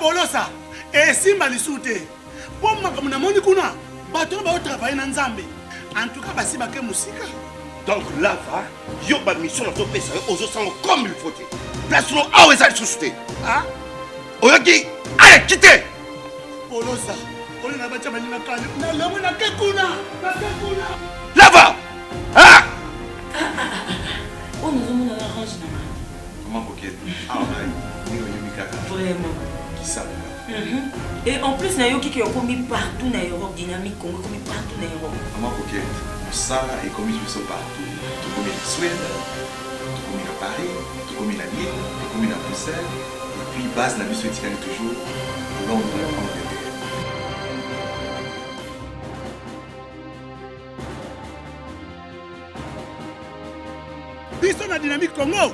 Polosa, et Simba Lissoute. Pour moi, comme on a kuna, bateau va travailler dans Zambé. En tout cas, c'est ma musique. Donc là, il y a une mission dans ton pays, aux autres comme il faut. Place nous à où est-ce que tu es? Ah? Oyaki, allez, quittez! Polosa, on est là-bas, tu vas venir à Kekuna. Là-bas! Ah! Oh, nous avons un arrange. Comment coquette? Ah, oui, vraiment. Qui ça? Et en plus, Nayoki qui est commis partout dans l'Europe, dynamique, commis partout dans l'Europe. Comment coquette? Ça est commis partout. Tout comme la Suède, tout comme à Paris, tout comme à Lille, tout comme à Bruxelles. Et puis, base la mission est toujours Londres, Angleterre. Biso na dynamique Congo,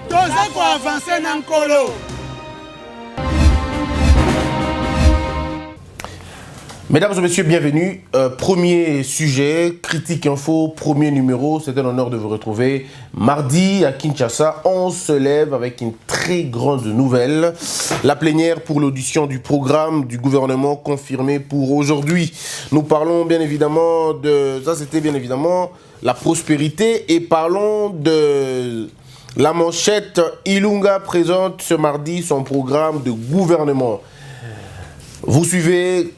toza ko avancer na nkolo. Mesdames et messieurs, bienvenue. Premier sujet, Critique Info, premier numéro. C'est un honneur de vous retrouver. Mardi à Kinshasa, on se lève avec une très grande nouvelle. La plénière pour l'audition du programme du gouvernement confirmé pour aujourd'hui. Nous parlons bien évidemment de... Ça, c'était bien évidemment la prospérité. Et parlons de la manchette. Ilunga présente ce mardi son programme de gouvernement. Vous suivez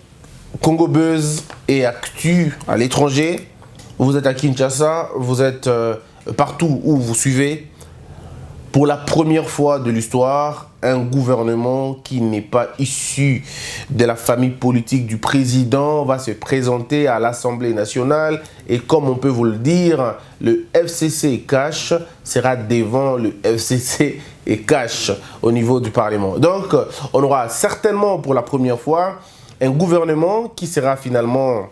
Congo Buzz et Actu à l'étranger. Vous êtes à Kinshasa, vous êtes partout où vous suivez. Pour la première fois de l'histoire, un gouvernement qui n'est pas issu de la famille politique du président va se présenter à l'Assemblée nationale. Et comme on peut vous le dire, le FCC cash sera devant le FCC et cash au niveau du Parlement. Donc, on aura certainement pour la première fois un gouvernement qui sera finalement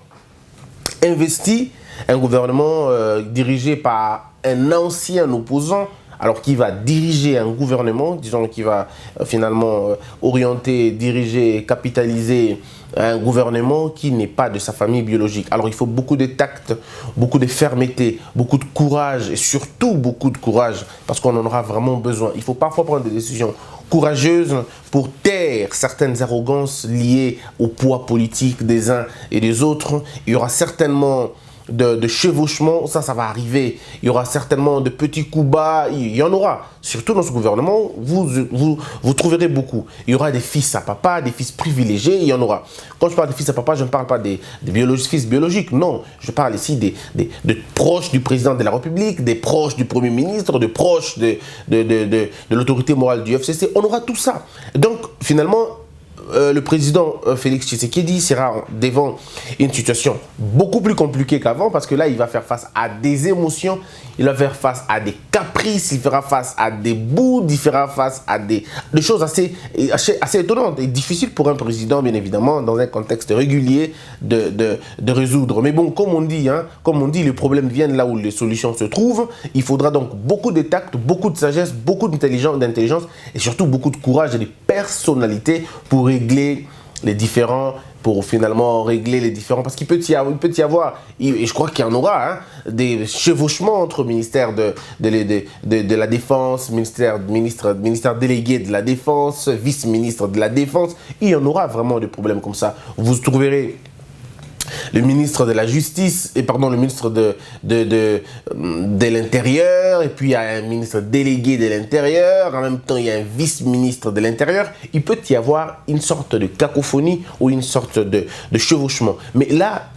investi, un gouvernement dirigé par un ancien opposant, alors qui va diriger un gouvernement, disons qui va finalement orienter, diriger, capitaliser un gouvernement qui n'est pas de sa famille biologique. Alors il faut beaucoup de tact, beaucoup de fermeté, beaucoup de courage et surtout beaucoup de courage parce qu'on en aura vraiment besoin. Il faut parfois prendre des décisions courageuse pour taire certaines arrogances liées au poids politique des uns et des autres. Il y aura certainement de chevauchements, ça va arriver. Il y aura certainement de petits coups bas, il y en aura. Surtout dans ce gouvernement, vous trouverez beaucoup. Il y aura des fils à papa, des fils privilégiés, il y en aura. Quand je parle de fils à papa, je ne parle pas des fils biologiques, non. Je parle ici des proches du président de la République, des proches du Premier ministre, des proches de l'autorité morale du FCC. On aura tout ça. Donc, finalement, le président Félix Tshisekedi sera devant une situation beaucoup plus compliquée qu'avant parce que là, il va faire face à des émotions, il va faire face à des caprices, il fera face à des boudes, il fera face à des choses assez étonnantes et difficiles pour un président, bien évidemment, dans un contexte régulier de résoudre. Mais bon, comme on dit, les problèmes viennent là où les solutions se trouvent. Il faudra donc beaucoup de tact, beaucoup de sagesse, beaucoup d'intelligence et surtout beaucoup de courage et de personnalité pour régler les différents, parce qu'il peut y avoir, et je crois qu'il y en aura, des chevauchements entre ministère de la Défense, ministère délégué de la Défense, vice-ministre de la Défense. Il y en aura vraiment des problèmes comme ça. Vous trouverez le ministre de la Justice, le ministre de l'Intérieur, et puis il y a un ministre délégué de l'Intérieur, en même temps il y a un vice-ministre de l'Intérieur. Il peut y avoir une sorte de cacophonie ou une sorte de chevauchement. Mais là,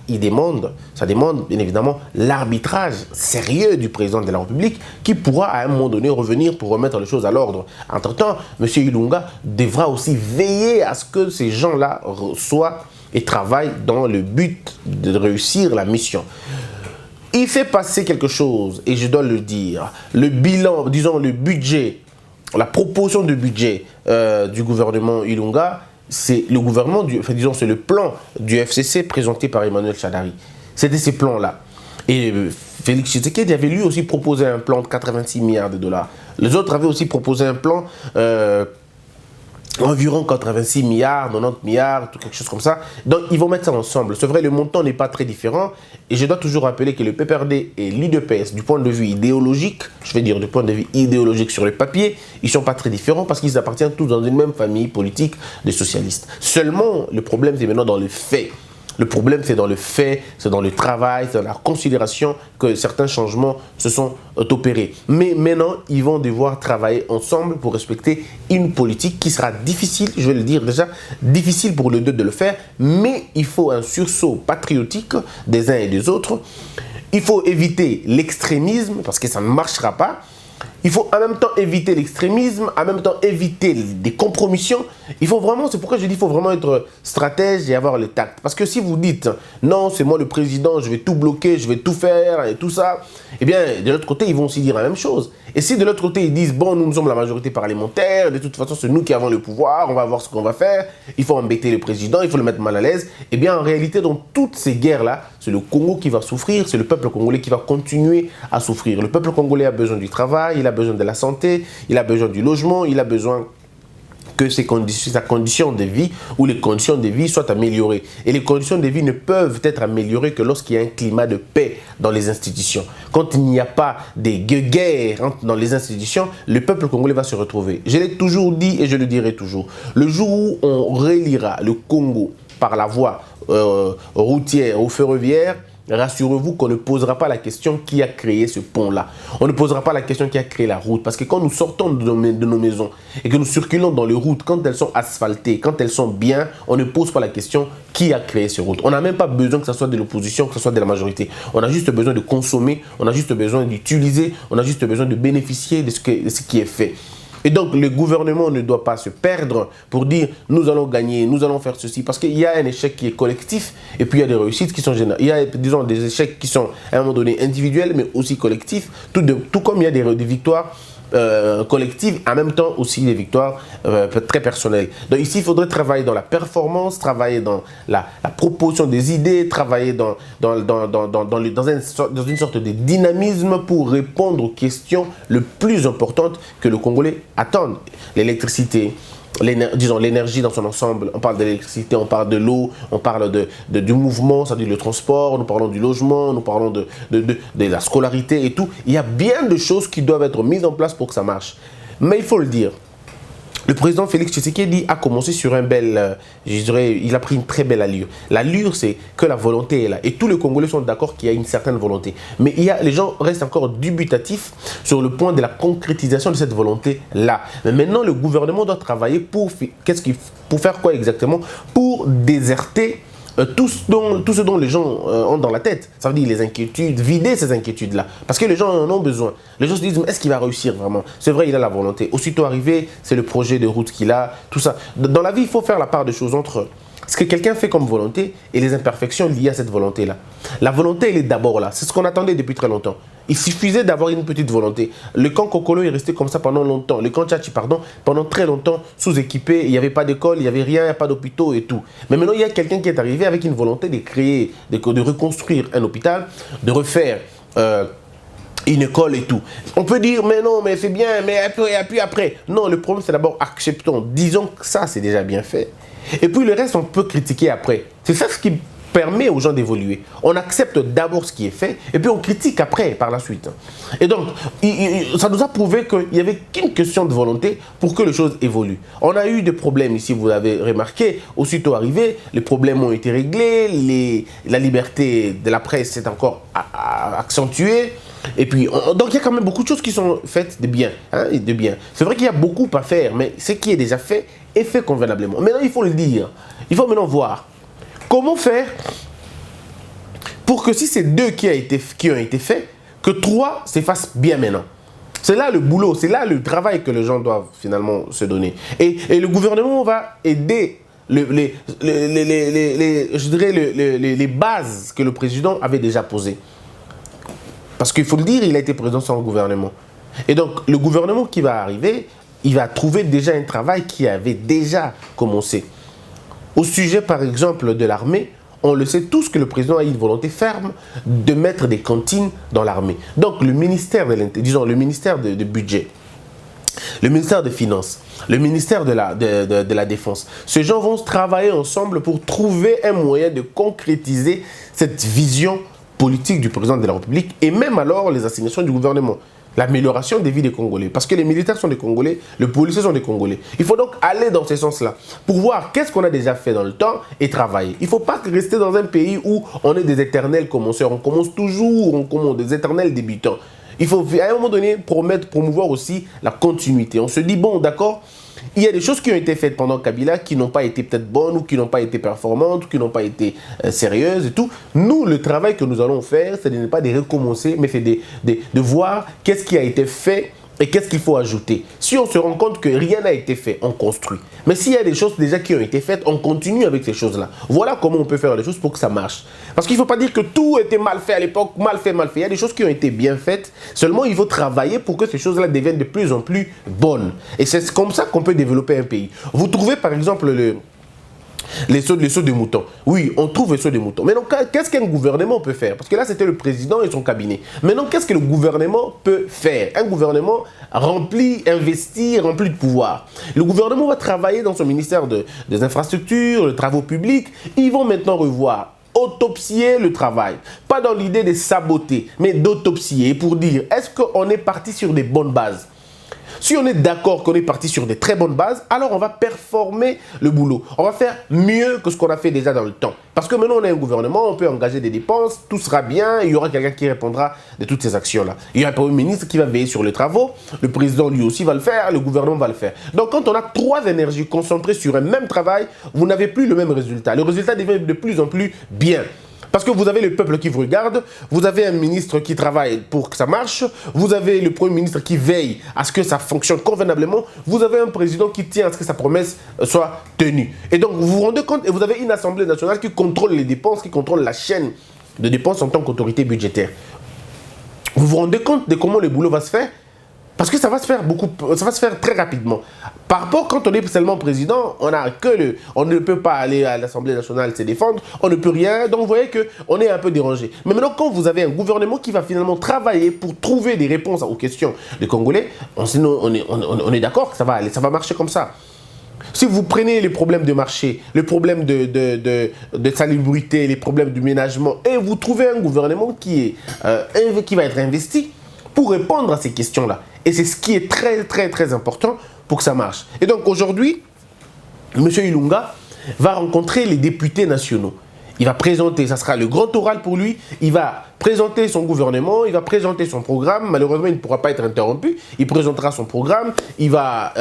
ça demande bien évidemment l'arbitrage sérieux du président de la République qui pourra à un moment donné revenir pour remettre les choses à l'ordre. Entre-temps, M. Ilunga devra aussi veiller à ce que ces gens-là soient et travaille dans le but de réussir la mission. Il fait passer quelque chose, et je dois le dire, le bilan, disons le budget, la proposition de budget du gouvernement Ilunga, c'est le gouvernement, c'est le plan du FCC présenté par Emmanuel Shadari. C'était ces plans-là. Et Félix Tshisekedi avait lui aussi proposé un plan de 86 milliards de dollars. Les autres avaient aussi proposé un plan environ 86 milliards, 90 milliards, tout quelque chose comme ça. Donc, ils vont mettre ça ensemble. C'est vrai, le montant n'est pas très différent. Et je dois toujours rappeler que le PPRD et l'UDPS, du point de vue idéologique, je vais dire du point de vue idéologique sur le papier, ils ne sont pas très différents parce qu'ils appartiennent tous dans une même famille politique des socialistes. Seulement, le problème, c'est maintenant dans les faits. Le problème, c'est dans le fait, c'est dans le travail, c'est dans la considération que certains changements se sont opérés. Mais maintenant, ils vont devoir travailler ensemble pour respecter une politique qui sera difficile, je vais le dire déjà, difficile pour les deux de le faire, mais il faut un sursaut patriotique des uns et des autres. Il faut éviter l'extrémisme parce que ça ne marchera pas. Il faut en même temps éviter l'extrémisme, en même temps éviter des compromissions. Il faut vraiment, c'est pourquoi je dis qu'il faut vraiment être stratège et avoir le tact. Parce que si vous dites, non, c'est moi le président, je vais tout bloquer, je vais tout faire et tout ça, eh bien, de l'autre côté, ils vont aussi dire la même chose. Et si de l'autre côté, ils disent, bon, nous sommes la majorité parlementaire, de toute façon, c'est nous qui avons le pouvoir, on va voir ce qu'on va faire, il faut embêter le président, il faut le mettre mal à l'aise, eh bien, en réalité, dans toutes ces guerres-là, c'est le Congo qui va souffrir, c'est le peuple congolais qui va continuer à souffrir. Le peuple congolais a besoin du travail, il a besoin de la santé, il a besoin du logement, il a besoin que sa condition de vie ou les conditions de vie soient améliorées. Et les conditions de vie ne peuvent être améliorées que lorsqu'il y a un climat de paix dans les institutions. Quand il n'y a pas des guerres dans les institutions, le peuple congolais va se retrouver. Je l'ai toujours dit et je le dirai toujours. Le jour où on reliera le Congo par la voie routière ou ferroviaire, rassurez-vous qu'on ne posera pas la question qui a créé ce pont-là. On ne posera pas la question qui a créé la route. Parce que quand nous sortons de nos maisons et que nous circulons dans les routes, quand elles sont asphaltées, quand elles sont bien, on ne pose pas la question qui a créé ces routes. On n'a même pas besoin que ce soit de l'opposition, que ce soit de la majorité. On a juste besoin de consommer, on a juste besoin d'utiliser, on a juste besoin de bénéficier de ce qui est fait. Et donc, le gouvernement ne doit pas se perdre pour dire « nous allons gagner, nous allons faire ceci ». Parce qu'il y a un échec qui est collectif et puis il y a des réussites qui sont générales. Il y a, disons, des échecs qui sont à un moment donné individuels mais aussi collectifs, tout comme il y a des victoires collectives, en même temps aussi des victoires très personnelles. Donc ici, il faudrait travailler dans la performance, travailler dans la proposition des idées, travailler dans une sorte de dynamisme pour répondre aux questions les plus importantes que le Congolais attend. L'électricité, l'énergie dans son ensemble. On parle de l'électricité, on parle de l'eau, on parle du mouvement, c'est-à-dire le transport, nous parlons du logement, nous parlons de la scolarité et tout. Il y a bien de choses qui doivent être mises en place pour que ça marche. Mais il faut le dire, le président Félix Tshisekedi a commencé sur un bel, je dirais, il a pris une très belle allure. L'allure, c'est que la volonté est là. Et tous les Congolais sont d'accord qu'il y a une certaine volonté. Mais les gens restent encore dubitatifs sur le point de la concrétisation de cette volonté-là. Mais maintenant, le gouvernement doit travailler pour faire quoi exactement? Pour déserter tout ce dont les gens ont dans la tête. Ça veut dire les inquiétudes, vider ces inquiétudes-là. Parce que les gens en ont besoin. Les gens se disent, est-ce qu'il va réussir vraiment? C'est vrai, il a la volonté. Aussitôt arrivé, c'est le projet de route qu'il a, tout ça. Dans la vie, il faut faire la part des choses entre ce que quelqu'un fait comme volonté et les imperfections liées à cette volonté-là. La volonté, elle est d'abord là. C'est ce qu'on attendait depuis très longtemps. Il suffisait d'avoir une petite volonté. Le camp Kokolo est resté comme ça pendant longtemps. Le camp Tchatchi, pardon, pendant très longtemps, sous-équipé. Il n'y avait pas d'école, il n'y avait rien, il n'y a pas d'hôpitaux et tout. Mais maintenant, il y a quelqu'un qui est arrivé avec une volonté de créer, de reconstruire un hôpital, de refaire une école et tout. On peut dire, mais non, mais c'est bien, mais et puis après. Non, le problème, c'est d'abord acceptons. Disons que ça, c'est déjà bien fait. Et puis le reste, on peut critiquer après. C'est ça ce qui permet aux gens d'évoluer. On accepte d'abord ce qui est fait et puis on critique après, par la suite. Et donc, ça nous a prouvé qu'il n'y avait qu'une question de volonté pour que les choses évoluent. On a eu des problèmes ici, vous l'avez remarqué, aussitôt arrivé, les problèmes ont été réglés, la liberté de la presse s'est encore accentuée. Et puis, donc il y a quand même beaucoup de choses qui sont faites de bien. C'est vrai qu'il y a beaucoup à faire, mais ce qui est déjà fait est fait convenablement. Maintenant, il faut le dire. Il faut maintenant voir comment faire pour que si c'est 2 qui ont été faits, que 3 s'effacent bien maintenant. C'est là le boulot, c'est là le travail que les gens doivent finalement se donner. Et le gouvernement va aider les bases que le président avait déjà posées. Parce qu'il faut le dire, il a été président sans gouvernement. Et donc, le gouvernement qui va arriver, il va trouver déjà un travail qui avait déjà commencé. Au sujet, par exemple, de l'armée, on le sait tous que le président a une volonté ferme de mettre des cantines dans l'armée. Donc, le ministère du budget le ministère des Finances, le ministère de la Défense. Ces gens vont travailler ensemble pour trouver un moyen de concrétiser cette vision politique du président de la République et même alors les assignations du gouvernement. L'amélioration des vies des Congolais. Parce que les militaires sont des Congolais, les policiers sont des Congolais. Il faut donc aller dans ce sens-là pour voir qu'est-ce qu'on a déjà fait dans le temps et travailler. Il ne faut pas rester dans un pays où on est des éternels commenceurs. On commence toujours, on commence des éternels débutants. Il faut à un moment donné promouvoir aussi la continuité. On se dit, bon, d'accord, il y a des choses qui ont été faites pendant Kabila qui n'ont pas été peut-être bonnes ou qui n'ont pas été performantes ou qui n'ont pas été sérieuses et tout. Nous, le travail que nous allons faire, c'est de ne pas de recommencer, mais c'est de voir qu'est-ce qui a été fait et qu'est-ce qu'il faut ajouter. Si on se rend compte que rien n'a été fait, on construit. Mais s'il y a des choses déjà qui ont été faites, on continue avec ces choses-là. Voilà comment on peut faire les choses pour que ça marche. Parce qu'il ne faut pas dire que tout était mal fait à l'époque, mal fait. Il y a des choses qui ont été bien faites. Seulement, il faut travailler pour que ces choses-là deviennent de plus en plus bonnes. Et c'est comme ça qu'on peut développer un pays. Vous trouvez par exemple les sauts de moutons. Oui, on trouve les sauts de moutons. Maintenant, qu'est-ce qu'un gouvernement peut faire? Parce que là, c'était le président et son cabinet. Maintenant, qu'est-ce que le gouvernement peut faire? Un gouvernement investi, rempli de pouvoir. Le gouvernement va travailler dans son ministère des infrastructures, des travaux publics. Ils vont maintenant revoir, autopsier le travail. Pas dans l'idée de saboter, mais d'autopsier pour dire, est-ce qu'on est parti sur des bonnes bases? Si on est d'accord qu'on est parti sur des très bonnes bases, alors on va performer le boulot. On va faire mieux que ce qu'on a fait déjà dans le temps. Parce que maintenant on a un gouvernement, on peut engager des dépenses, tout sera bien, il y aura quelqu'un qui répondra de toutes ces actions-là. Il y a un premier ministre qui va veiller sur les travaux, le président lui aussi va le faire, le gouvernement va le faire. Donc quand on a trois énergies concentrées sur un même travail, vous n'avez plus le même résultat. Le résultat devient de plus en plus bien. Parce que vous avez le peuple qui vous regarde, vous avez un ministre qui travaille pour que ça marche, vous avez le premier ministre qui veille à ce que ça fonctionne convenablement, vous avez un président qui tient à ce que sa promesse soit tenue. Et donc vous vous rendez compte, et vous avez une assemblée nationale qui contrôle les dépenses, qui contrôle la chaîne de dépenses en tant qu'autorité budgétaire. Vous vous rendez compte de comment le boulot va se faire? Parce que ça va se faire très rapidement. Par rapport, quand on est seulement président, on ne peut pas aller à l'Assemblée nationale se défendre, on ne peut rien, donc vous voyez qu'on est un peu dérangé. Mais maintenant, quand vous avez un gouvernement qui va finalement travailler pour trouver des réponses aux questions des Congolais, on est d'accord que ça va marcher comme ça. Si vous prenez les problèmes de marché, les problèmes de salubrité, les problèmes du ménagement, et vous trouvez un gouvernement qui va être investi pour répondre à ces questions-là. Et c'est ce qui est très, très, très important pour que ça marche. Et donc aujourd'hui, M. Ilunga va rencontrer les députés nationaux. Il va présenter, ça sera le grand oral pour lui, il va présenter son gouvernement, il va présenter son programme. Malheureusement, il ne pourra pas être interrompu. Il présentera son programme, il va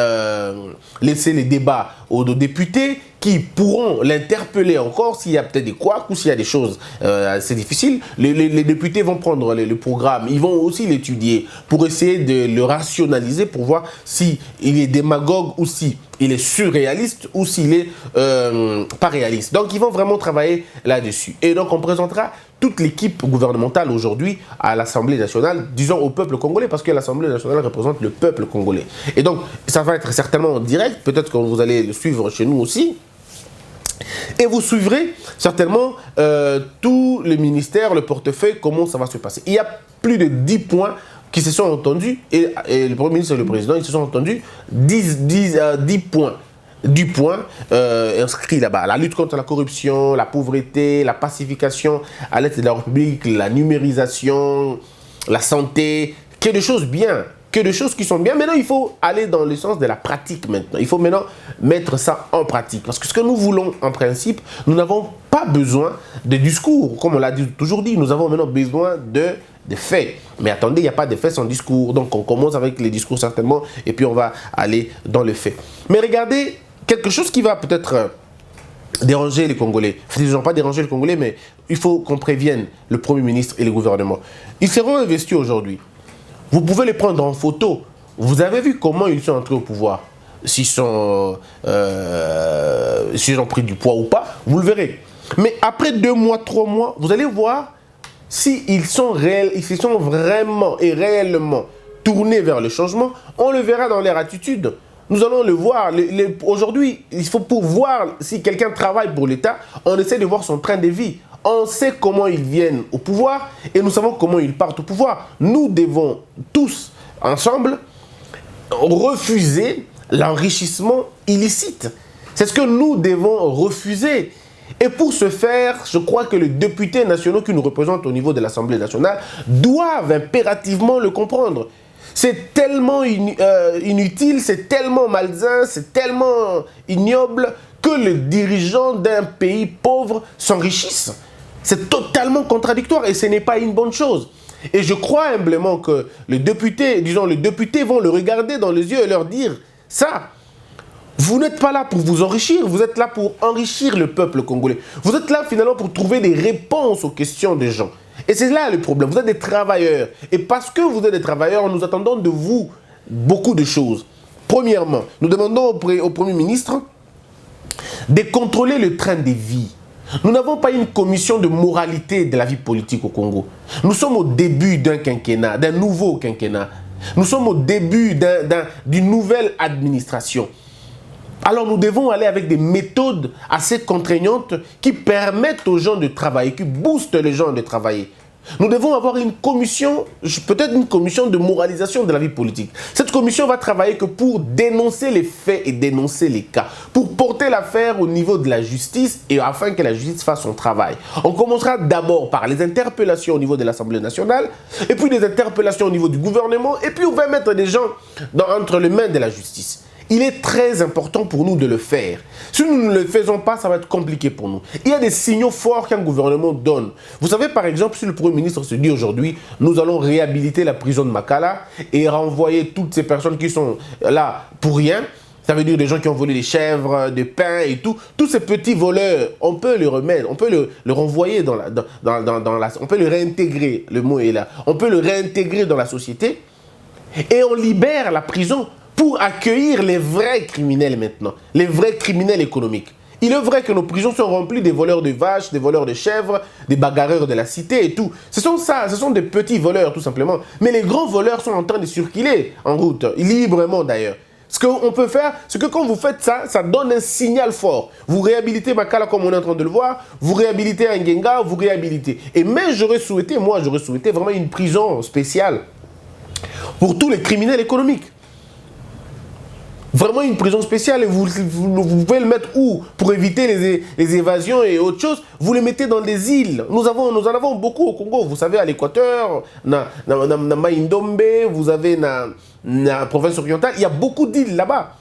laisser les débats aux députés qui pourront l'interpeller encore s'il y a peut-être des couacs ou s'il y a des choses assez difficiles. Les députés vont prendre le programme, ils vont aussi l'étudier pour essayer de le rationaliser pour voir s'il est démagogue ou s'il est surréaliste ou s'il est pas réaliste. Donc, ils vont vraiment travailler là-dessus. Et donc, on présentera toute l'équipe gouvernementale aujourd'hui à l'Assemblée nationale, disons au peuple congolais, parce que l'Assemblée nationale représente le peuple congolais. Et donc, ça va être certainement en direct, peut-être que vous allez le suivre chez nous aussi. Et vous suivrez certainement tous les ministères, le portefeuille, comment ça va se passer. Il y a plus de 10 points qui se sont entendus, et le Premier ministre et le Président, ils se sont entendus 10 points. Du point inscrit là-bas. La lutte contre la corruption, la pauvreté, la pacification à l'est de la République, la numérisation, la santé, que des choses bien, que des choses qui sont bien. Maintenant, il faut aller dans le sens de la pratique maintenant. Il faut maintenant mettre ça en pratique. Parce que ce que nous voulons en principe, nous n'avons pas besoin de discours, comme on l'a toujours dit. Nous avons maintenant besoin de faits. Mais attendez, il n'y a pas de faits sans discours. Donc on commence avec les discours certainement et puis on va aller dans le fait. Mais regardez, quelque chose qui va peut-être déranger les Congolais. Ils ne vont pas déranger les Congolais, mais il faut qu'on prévienne le Premier ministre et le gouvernement. Ils seront investis aujourd'hui. Vous pouvez les prendre en photo. Vous avez vu comment ils sont entrés au pouvoir. S'ils ont pris du poids ou pas, vous le verrez. Mais après 2 mois, 3 mois, vous allez voir s'ils sont vraiment et réellement tournés vers le changement. On le verra dans leur attitude. Nous allons le voir. Aujourd'hui, il faut pour voir si quelqu'un travaille pour l'État, on essaie de voir son train de vie. On sait comment ils viennent au pouvoir et nous savons comment ils partent au pouvoir. Nous devons tous, ensemble, refuser l'enrichissement illicite. C'est ce que nous devons refuser. Et pour ce faire, je crois que les députés nationaux qui nous représentent au niveau de l'Assemblée nationale doivent impérativement le comprendre. C'est tellement inutile, c'est tellement malsain, c'est tellement ignoble que les dirigeants d'un pays pauvre s'enrichissent. C'est totalement contradictoire et ce n'est pas une bonne chose. Et je crois humblement que les députés vont le regarder dans les yeux et leur dire ça. Vous n'êtes pas là pour vous enrichir, vous êtes là pour enrichir le peuple congolais. Vous êtes là finalement pour trouver des réponses aux questions des gens. Et c'est là le problème, vous êtes des travailleurs. Et parce que vous êtes des travailleurs, nous attendons de vous beaucoup de choses. Premièrement, nous demandons au Premier ministre de contrôler le train de vie. Nous n'avons pas une commission de moralité de la vie politique au Congo. Nous sommes au début d'un quinquennat, d'un nouveau quinquennat. Nous sommes au début d'une nouvelle administration. Alors nous devons aller avec des méthodes assez contraignantes qui permettent aux gens de travailler, qui boostent les gens de travailler. Nous devons avoir une commission, peut-être une commission de moralisation de la vie politique. Cette commission va travailler que pour dénoncer les faits et dénoncer les cas, pour porter l'affaire au niveau de la justice et afin que la justice fasse son travail. On commencera d'abord par les interpellations au niveau de l'Assemblée nationale, et puis les interpellations au niveau du gouvernement, et puis on va mettre des gens entre les mains de la justice. Il est très important pour nous de le faire. Si nous ne le faisons pas, ça va être compliqué pour nous. Il y a des signaux forts qu'un gouvernement donne. Vous savez, par exemple, si le Premier ministre se dit aujourd'hui, nous allons réhabiliter la prison de Makala et renvoyer toutes ces personnes qui sont là pour rien, ça veut dire des gens qui ont volé des chèvres, des pains et tout. Tous ces petits voleurs, on peut les remettre, on peut le renvoyer on peut le réintégrer, le mot est là. On peut le réintégrer dans la société et on libère la prison pour accueillir les vrais criminels maintenant, les vrais criminels économiques. Il est vrai que nos prisons sont remplies des voleurs de vaches, des voleurs de chèvres, des bagarreurs de la cité et tout. Ce sont des petits voleurs tout simplement. Mais les grands voleurs sont en train de circuler en route, librement d'ailleurs. Ce qu'on peut faire, c'est que quand vous faites ça, ça donne un signal fort. Vous réhabilitez Makala comme on est en train de le voir, vous réhabilitez Ngenga, vous réhabilitez. Et même j'aurais souhaité vraiment une prison spéciale pour tous les criminels économiques. Vraiment une prison spéciale et vous pouvez le mettre où? Pour éviter les évasions et autres choses, vous les mettez dans des îles. Nous en avons beaucoup au Congo. Vous savez, à l'Équateur, na Maïndombe, vous avez la province orientale, il y a beaucoup d'îles là-bas.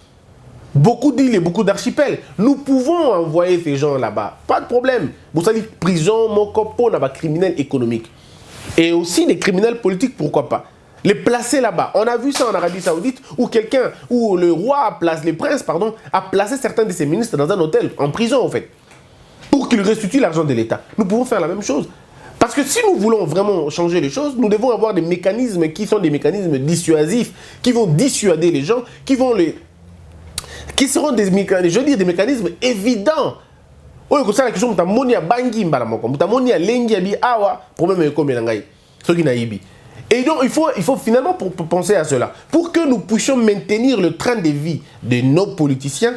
Beaucoup d'îles et beaucoup d'archipels. Nous pouvons envoyer ces gens là-bas. Pas de problème. Vous savez, prison, mokopo, là-bas, criminels économiques. Et aussi des criminels politiques, pourquoi pas. Les placer là-bas. On a vu ça en Arabie Saoudite où le roi, le prince, a placé certains de ses ministres dans un hôtel, en prison en fait, pour qu'ils restituent l'argent de l'État. Nous pouvons faire la même chose. Parce que si nous voulons vraiment changer les choses, nous devons avoir des mécanismes qui sont des mécanismes dissuasifs, qui vont dissuader les gens, qui seront des mécanismes évidents. Oui, comme ça, la question, et donc, il faut finalement penser à cela. Pour que nous puissions maintenir le train de vie de nos politiciens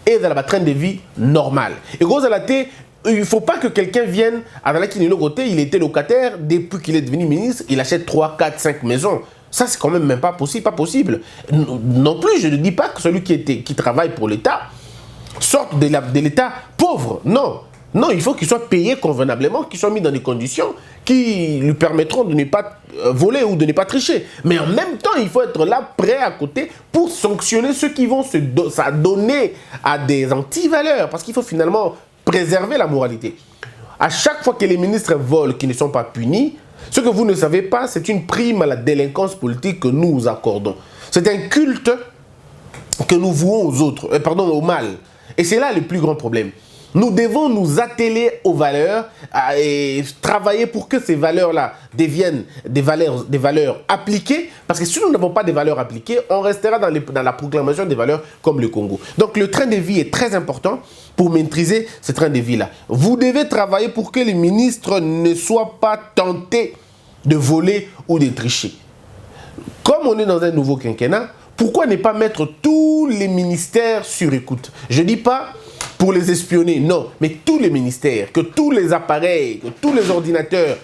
et dans le train de vie normal. Et gros, il ne faut pas que quelqu'un vienne, il était locataire, depuis qu'il est devenu ministre, il achète 3, 4, 5 maisons. Ça, c'est quand même pas possible. Non plus, je ne dis pas que celui qui travaille pour l'État sorte de l'État pauvre. Non. Non, il faut qu'il soit payé convenablement, qu'il soit mis dans des conditions qui lui permettront de ne pas voler ou de ne pas tricher. Mais en même temps, il faut être là, prêt à côté, pour sanctionner ceux qui vont s'adonner à des antivaleurs. Parce qu'il faut finalement préserver la moralité. À chaque fois que les ministres volent qui ne sont pas punis, ce que vous ne savez pas, c'est une prime à la délinquance politique que nous accordons. C'est un culte que nous vouons aux autres, au mal. Et c'est là le plus grand problème. Nous devons nous atteler aux valeurs et travailler pour que ces valeurs-là deviennent des valeurs appliquées. Parce que si nous n'avons pas des valeurs appliquées, on restera dans la proclamation des valeurs comme le Congo. Donc le train de vie est très important pour maîtriser ce train de vie-là. Vous devez travailler pour que les ministres ne soient pas tentés de voler ou de tricher. Comme on est dans un nouveau quinquennat, pourquoi ne pas mettre tous les ministères sur écoute? Je ne dis pas pour les espionner, non, mais tous les ministères, que tous les appareils, que tous les ordinateurs,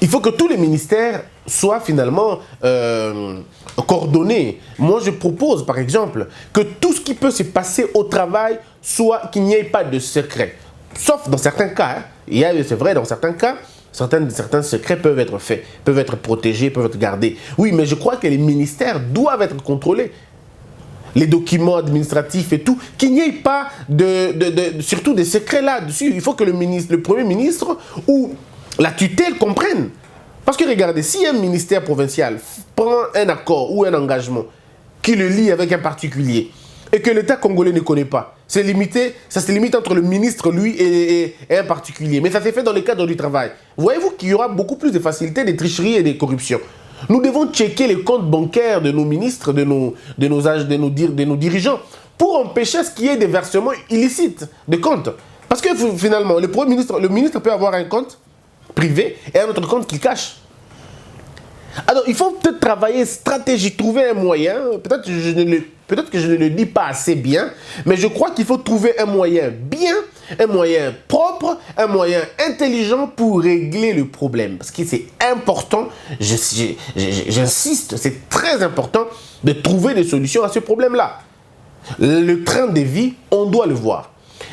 Il faut que tous les ministères soient finalement coordonnés. Moi, je propose, par exemple, que tout ce qui peut se passer au travail soit qu'il n'y ait pas de secret. Sauf dans certains cas. C'est vrai, dans certains cas, certains secrets peuvent être faits, peuvent être protégés, peuvent être gardés. Oui, mais je crois que les ministères doivent être contrôlés. Les documents administratifs et tout, qu'il n'y ait pas surtout des secrets là-dessus. Il faut que le Premier ministre ou la tutelle comprenne. Parce que regardez, si un ministère provincial prend un accord ou un engagement qui le lie avec un particulier et que l'État congolais ne connaît pas, ça se limite entre le ministre, lui, et un particulier. Mais ça s'est fait dans le cadre du travail. Voyez-vous qu'il y aura beaucoup plus de facilité, de tricheries et de corruption. Nous devons checker les comptes bancaires de nos ministres, de nos dirigeants, pour empêcher ce qu'il y ait des versements illicites de comptes. Parce que finalement, le ministre peut avoir un compte privé et un autre compte qu'il cache. Alors, il faut peut-être travailler stratégie, trouver un moyen, peut-être que je ne le dis pas assez bien, mais je crois qu'il faut trouver un moyen bien, un moyen propre, un moyen intelligent pour régler le problème. Parce que c'est important, j'insiste, c'est très important de trouver des solutions à ce problème-là. Le train de vie, on doit le voir.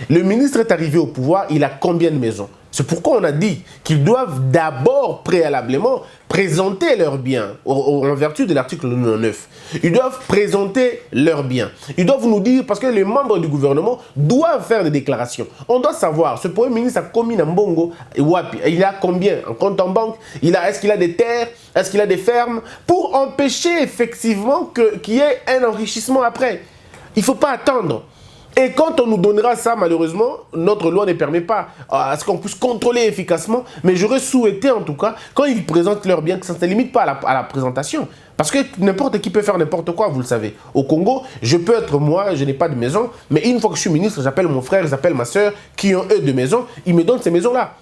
Le ministre est arrivé au pouvoir, il a combien de maisons? C'est pourquoi on a dit qu'ils doivent d'abord, préalablement, présenter leurs biens, en vertu de l'article 9. Ils doivent présenter leurs biens. Ils doivent nous dire, parce que les membres du gouvernement doivent faire des déclarations. On doit savoir, ce Premier ministre a commis Mbongo, il a combien en compte en banque? Est-ce qu'il a des terres? Est-ce qu'il a des fermes? Pour empêcher effectivement qu'il y ait un enrichissement après. Il ne faut pas attendre. Et quand on nous donnera ça, malheureusement, notre loi ne permet pas à ce qu'on puisse contrôler efficacement. Mais j'aurais souhaité, en tout cas, quand ils présentent leurs biens, que ça ne se limite pas à la présentation. Parce que n'importe qui peut faire n'importe quoi, vous le savez. Au Congo, je peux être moi, je n'ai pas de maison, mais une fois que je suis ministre, j'appelle mon frère, j'appelle ma soeur, qui ont eux de maisons, ils me donnent ces maisons-là.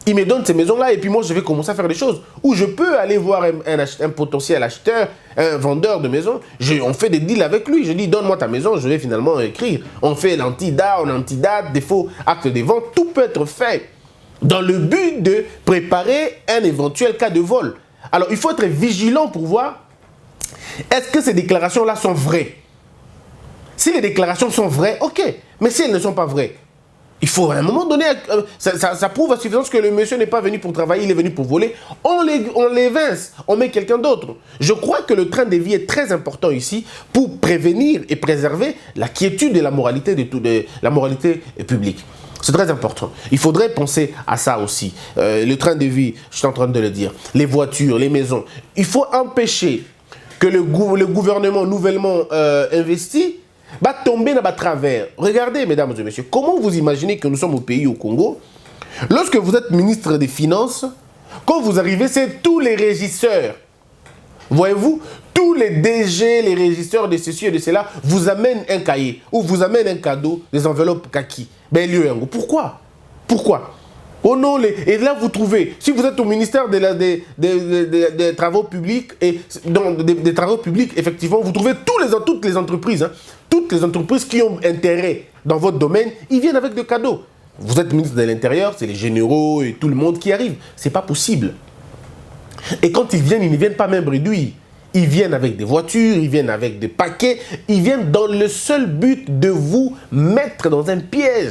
Ils me donnent ces maisons-là et puis moi, je vais commencer à faire des choses. Ou je peux aller voir un potentiel acheteur, un vendeur de maison. On fait des deals avec lui. Je dis, donne-moi ta maison, je vais finalement écrire. On fait l'antidate, des faux actes de vente. Tout peut être fait dans le but de préparer un éventuel cas de vol. Alors, il faut être vigilant pour voir, est-ce que ces déclarations-là sont vraies? Si les déclarations sont vraies, ok. Mais si elles ne sont pas vraies, il faut à un moment donné, ça prouve à suffisance que le monsieur n'est pas venu pour travailler, il est venu pour voler. On l'évince, on met quelqu'un d'autre. Je crois que le train de vie est très important ici pour prévenir et préserver la quiétude et la moralité, la moralité publique. C'est très important. Il faudrait penser à ça aussi. Le train de vie, je suis en train de le dire, les voitures, les maisons. Il faut empêcher que le gouvernement nouvellement investi va tomber dans le travers. Regardez, mesdames et messieurs, comment vous imaginez que nous sommes au pays, au Congo, lorsque vous êtes ministre des Finances, quand vous arrivez, c'est tous les régisseurs. Voyez-vous, tous les DG, les régisseurs de ceci et de cela, vous amènent un cahier ou vous amènent un cadeau, des enveloppes kaki. Ben, pourquoi? Pourquoi? Oh non, et là vous trouvez, si vous êtes au ministère des Travaux publics, et des Travaux publics, effectivement, vous trouvez toutes les entreprises, hein, toutes les entreprises qui ont intérêt dans votre domaine, ils viennent avec des cadeaux. Vous êtes ministre de l'Intérieur, c'est les généraux et tout le monde qui arrive. C'est pas possible. Et quand ils ne viennent pas même réduits. Ils viennent avec des voitures, ils viennent avec des paquets, ils viennent dans le seul but de vous mettre dans un piège.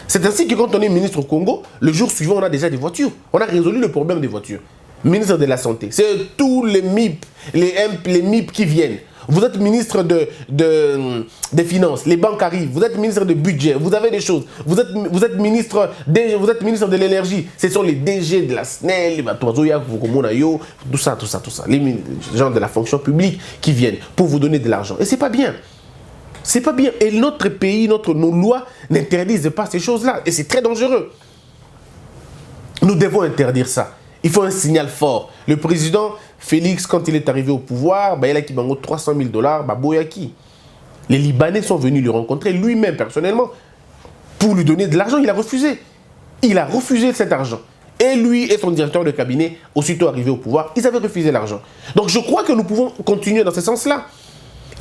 C'est ainsi que quand on est ministre au Congo, le jour suivant, on a déjà des voitures. On a résolu le problème des voitures. Ministre de la Santé, c'est tous les MIP, les MIP qui viennent. Vous êtes ministre des Finances, les banques arrivent. Vous êtes ministre du Budget, vous avez des choses. Vous êtes ministre de l'Énergie. Ce sont les DG de la SNEL, tout ça. Les gens de la fonction publique qui viennent pour vous donner de l'argent. Et c'est pas bien. C'est pas bien. Et notre pays, nos lois n'interdisent pas ces choses-là. Et c'est très dangereux. Nous devons interdire ça. Il faut un signal fort. Le président Félix, quand il est arrivé au pouvoir, il a qui bango $300 000, boyaki. Les Libanais sont venus le rencontrer lui-même personnellement pour lui donner de l'argent. Il a refusé. Il a refusé cet argent. Et lui et son directeur de cabinet, aussitôt arrivé au pouvoir, ils avaient refusé l'argent. Donc je crois que nous pouvons continuer dans ce sens-là.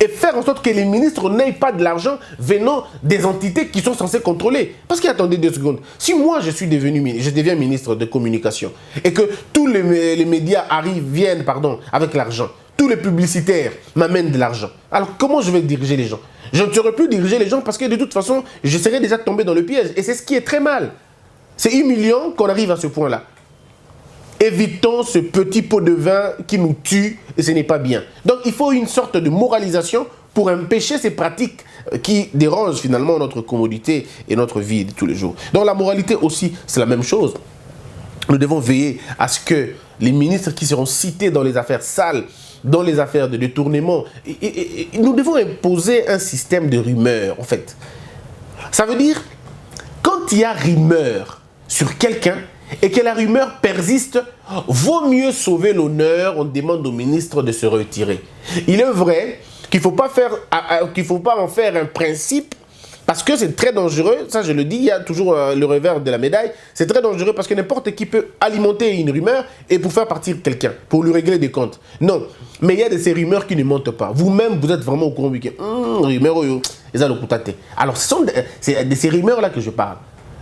et faire en sorte que les ministres n'aient pas de l'argent venant des entités qui sont censées contrôler. Parce qu'attendez 2 secondes, si moi je deviens ministre de communication et que tous les médias viennent avec l'argent, tous les publicitaires m'amènent de l'argent, alors comment je vais diriger les gens? Je ne saurais plus diriger les gens parce que de toute façon, je serais déjà tombé dans le piège. Et c'est ce qui est très mal. C'est humiliant qu'on arrive à ce point-là. Évitons ce petit pot de vin qui nous tue et ce n'est pas bien. Donc il faut une sorte de moralisation pour empêcher ces pratiques qui dérangent finalement notre commodité et notre vie de tous les jours. Donc la moralité aussi, c'est la même chose. Nous devons veiller à ce que les ministres qui seront cités dans les affaires sales, dans les affaires de détournement, nous devons imposer un système de rumeurs en fait. Ça veut dire, quand il y a rumeur sur quelqu'un, et que la rumeur persiste, vaut mieux sauver l'honneur, on demande au ministre de se retirer. Il est vrai qu'il ne faut pas en faire un principe, parce que c'est très dangereux, ça je le dis, il y a toujours le revers de la médaille, c'est très dangereux parce que n'importe qui peut alimenter une rumeur et pour faire partir quelqu'un, pour lui régler des comptes. Non, mais il y a de ces rumeurs qui ne mentent pas. Vous-même, vous êtes vraiment au courant du rumeur, alors ce sont de ces rumeurs-là que je parle.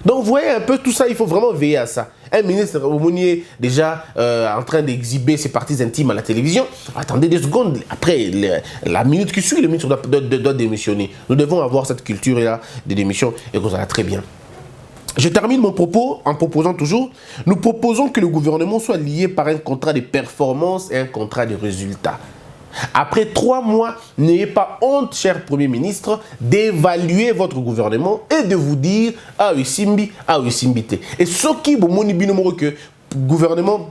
Donc vous voyez un peu tout ça, il faut vraiment veiller à ça. Un ministre Mounier déjà en train d'exhiber ses parties intimes à la télévision. Attendez 2 secondes, après la minute qui suit, le ministre doit démissionner. Nous devons avoir cette culture-là de démission et qu'on va très bien. Je termine mon propos en proposant toujours, nous proposons que le gouvernement soit lié par un contrat de performance et un contrat de résultat. Après 3 mois, n'ayez pas honte, cher Premier ministre, d'évaluer votre gouvernement et de vous dire « Ah oui, Simbi, ah oui, Simbité ». Et ce qui est que gouvernement,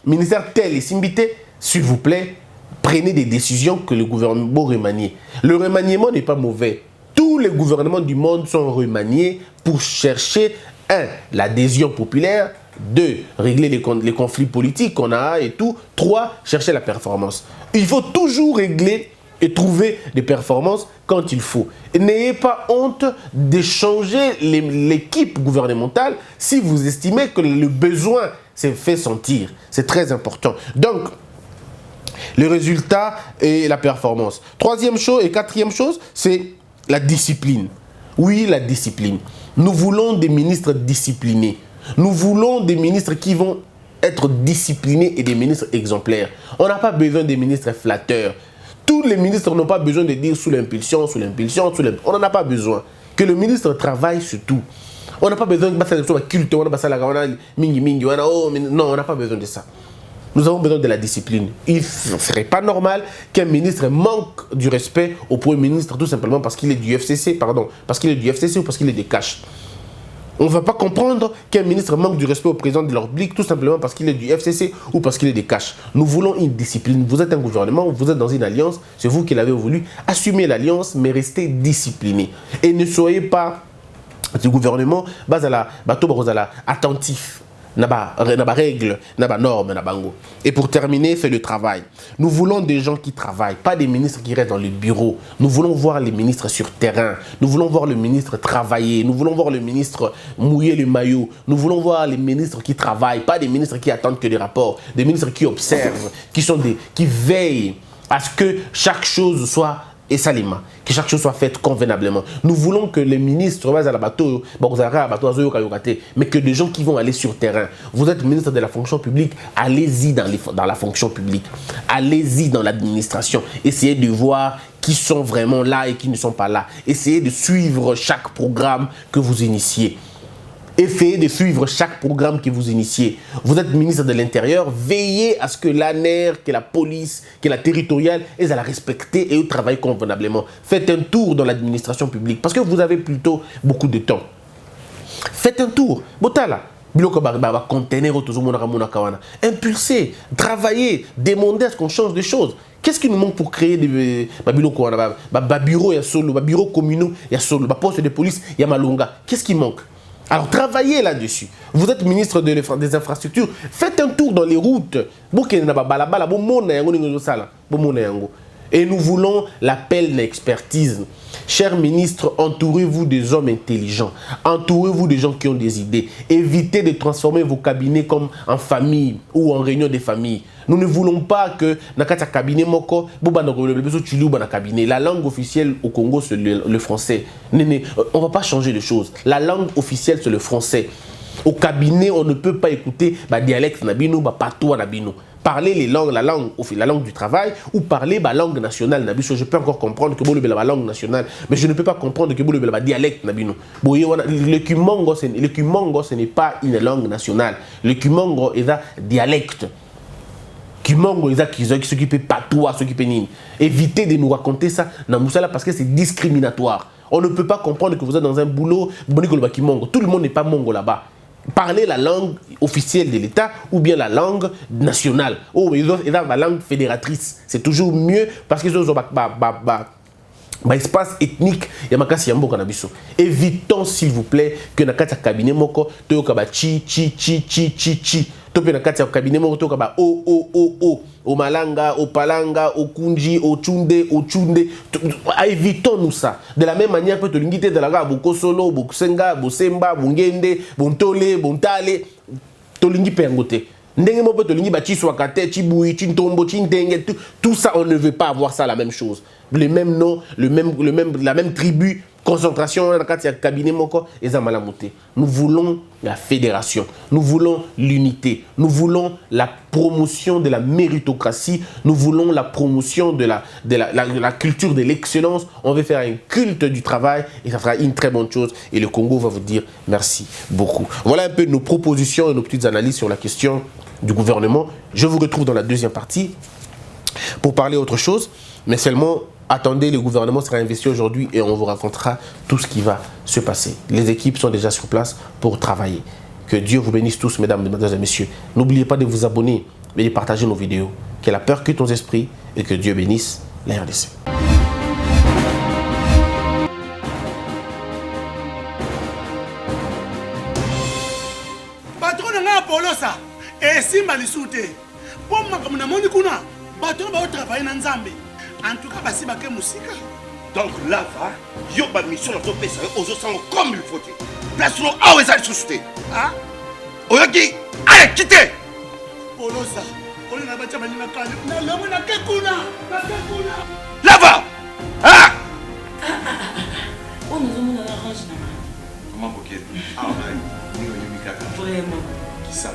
ministère tel et Simbité, s'il vous plaît, prenez des décisions que le gouvernement remanie. Le remaniement n'est pas mauvais. Tous les gouvernements du monde sont remaniés pour chercher, 1, l'adhésion populaire, 2, régler les conflits politiques qu'on a et tout. 3, chercher la performance. Il faut toujours régler et trouver des performances quand il faut. N'ayez pas honte de changer l'équipe gouvernementale si vous estimez que le besoin s'est fait sentir. C'est très important. Donc, le résultat et la performance. 3e chose et 4e chose, c'est la discipline. Oui, la discipline. Nous voulons des ministres disciplinés. Nous voulons des ministres qui vont être disciplinés et des ministres exemplaires. On n'a pas besoin des ministres flatteurs. Tous les ministres n'ont pas besoin de dire sous l'impulsion, on n'en a pas besoin. Que le ministre travaille sur tout. On n'a pas besoin de culte, non, on n'a pas besoin de ça. Nous avons besoin de la discipline. Il ne serait pas normal qu'un ministre manque du respect au Premier ministre tout simplement parce qu'il est du FCC, parce qu'il est du FCC ou parce qu'il est des cash. On ne va pas comprendre qu'un ministre manque du respect au président de la République tout simplement parce qu'il est du FCC ou parce qu'il est des cash. Nous voulons une discipline. Vous êtes un gouvernement, vous êtes dans une alliance, c'est vous qui l'avez voulu. Assumez l'alliance, mais restez discipliné. Et ne soyez pas du gouvernement attentif. Naba règle, naba norme, nabango. Et pour terminer, c'est le travail. Nous voulons des gens qui travaillent, pas des ministres qui restent dans le bureau. Nous voulons voir les ministres sur terrain. Nous voulons voir le ministre travailler. Nous voulons voir le ministre mouiller le maillot. Nous voulons voir les ministres qui travaillent, pas des ministres qui attendent que des rapports. Des ministres qui observent, qui veillent à ce que chaque chose soit et salima, que chaque chose soit faite convenablement. Nous voulons que les ministres, mais que des gens qui vont aller sur terrain. Vous êtes ministre de la fonction publique, allez-y dans la fonction publique. Allez-y dans l'administration. Essayez de voir qui sont vraiment là et qui ne sont pas là. Essayez de suivre chaque programme que vous initiez. Essayez de suivre chaque programme que vous initiez. Vous êtes ministre de l'Intérieur, veillez à ce que l'ANER, que la police, que la territoriale, elles à la respecter et travaillent convenablement. Faites un tour dans l'administration publique parce que vous avez plutôt beaucoup de temps. Faites un tour. Botala. Impulsez, travaillez, demandez à ce qu'on change des choses. Qu'est-ce qui nous manque pour créer des bureaux communaux, postes de police, Malunga? Qu'est-ce qui manque? Alors travaillez là-dessus. Vous êtes ministre des infrastructures. Faites un tour dans les routes. Et nous voulons l'appel d'expertise. Chers ministres, entourez-vous des hommes intelligents. Entourez-vous des gens qui ont des idées. Évitez de transformer vos cabinets comme en famille ou en réunion des familles. Nous ne voulons pas que dans un cabinet, la langue officielle au Congo, c'est le français. On ne va pas changer les choses. La langue officielle, c'est le français. Au cabinet, on ne peut pas écouter dialecte nabino, patois nabino. Parler la langue du travail ou parler la langue nationale. Je peux encore comprendre que la langue nationale, mais je ne peux pas comprendre que le dialecte. Le Kimongo, ce n'est pas une langue nationale. Le Kimongo est un dialecte. Kimongo est ce qui peut patois, ce qui peut nini. Évitez de nous raconter ça dans Moussala parce que c'est discriminatoire. On ne peut pas comprendre que vous êtes dans un boulot, tout le monde n'est pas mongo là-bas. Parler la langue officielle de l'État ou bien la langue nationale. Oh, ils ont la langue fédératrice. C'est toujours mieux parce qu'ils ont espace ethnique. Évitons, s'il vous plaît, que dans le cabinet, topé na kati ya cabinet mo toka ba o malanga o palanga o kunji o chunde évitons nous ça de la même manière que to lingité de la ga boko solo boko senga bosemba bungende bontole bontale to lingi pengote ndenge mo to lingi ba chi swakate chi bui chi ntombo chi ndenge tout ça on ne veut pas avoir ça la même chose le même nom la même tribu concentration dans le cabinet moko et zamalamoté. Nous voulons la fédération, nous voulons l'unité, nous voulons la promotion de la méritocratie, nous voulons la promotion de la culture de l'excellence. On veut faire un culte du travail et ça sera une très bonne chose et le Congo va vous dire merci beaucoup. Voilà un peu nos propositions et nos petites analyses sur la question du gouvernement. Je vous retrouve dans la deuxième partie pour parler autre chose, mais seulement attendez, le gouvernement sera investi aujourd'hui et on vous racontera tout ce qui va se passer. Les équipes sont déjà sur place pour travailler. Que Dieu vous bénisse tous, mesdames, mesdemoiselles et messieurs. N'oubliez pas de vous abonner et de partager nos vidéos. Que la peur quitte ton esprit et que Dieu bénisse la RDC. Patron n'a Apollo ça. Et si Malisouté. Pour moi, comme on a kuna, patron va travailler dans Nzambe. En tout cas, basi baké musika. Donc là, yo ba mission na to pesa aux sango comme il faut. Place no awe za susute. Ah? Oyoki, allez quittez. Polo ça. On a bacha bani na kanya. Na lomo na kekuna. Na kekuna. Là-bas. Ah! Oh, nous avons la range là. Comment coquette? Ah, vraiment. Qui ça?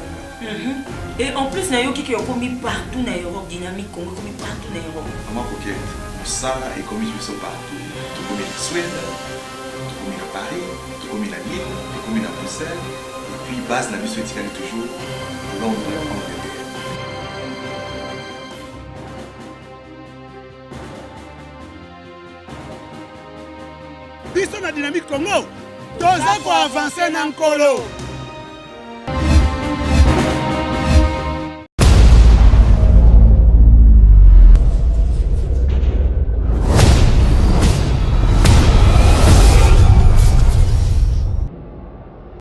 Et en plus, il y a qui ont commis partout dans l'Europe, dynamique, Congo, commis partout dans l'Europe. Comment coquette? Ça est commis partout. Tout commis en Suède, tout commis à Paris, tout commis à Lille, tout commis à Bruxelles. Et puis, base la mission est toujours Londres, Angleterre. Biso na dynamique Congo, toza ko avancer na nkolo.